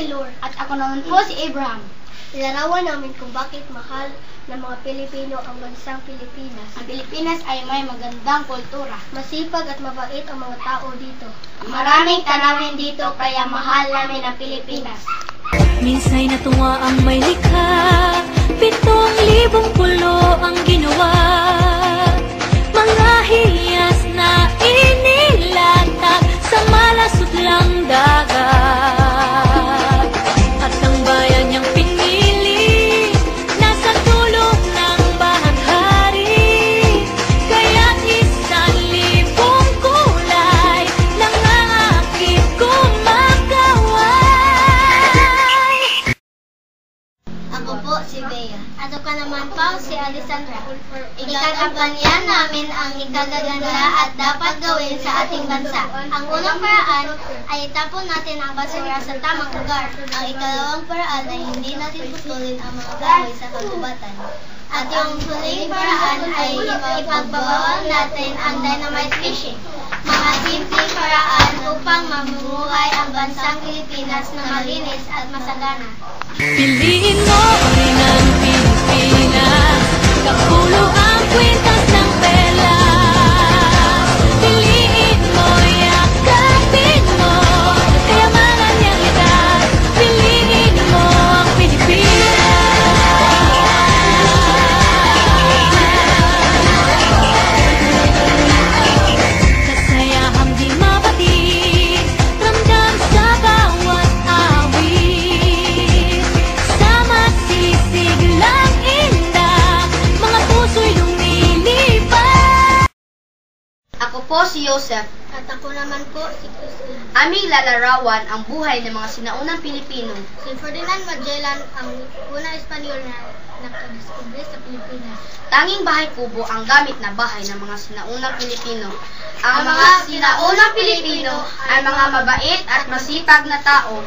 si Lur. At ako naman po si Abraham. Ilarawan namin kung bakit mahal ng mga Pilipino ang bansang Pilipinas. Ang Pilipinas ay may magandang kultura. Masipag at mabait ang mga tao dito. Maraming tanawin dito kaya mahal namin ang Pilipinas. Minsa'y natuwa ang may likha, 7,000 pulo ang ginawa. Mga hiyas na inilatag sa malasutlang dagat. At ang bayan niyang pinili, nasa tulog ng bahaghari. Kaya 1,000 kulay lang aakit kumakaway. Ako po si Bea. At ako naman po si Alessandra. Ikakampanya namin ang ikagaganda at dapat gawin sa ating bansa. Ang unang paraan ay itapon natin ang basura sa tamang lugar. Ang ikalawang paraan ay hindi natin putulin ang mga gawi sa kagubatan. At yung huling paraan ay ipagbabawal natin ang dynamite fishing. Mga simpleng paraan upang mabuhay ang bansang Pilipinas na malinis at masagana. Piliin mo rin ang Pilipinas, kapulo ang kwintas ng pera. Piliin mo, yakapin mo, kayamanan niyang likas. Piliin mo ang Pilipinas. Kasayahang di mapatid, ramdam sa bawat awit. Sama sisig lang inda, mga puso'y lumilipad. Ako po si Joseph. At ako naman po si Christine. Aming lalarawan ang buhay ng mga sinaunang Pilipino. Si Ferdinand Magellan ang unang Espanyol na nakadiskubre sa Pilipinas. Tanging bahay kubo ang gamit na bahay ng mga sinaunang Pilipino. Ang mga sinaunang Pilipino ay mga mabait at masipag na tao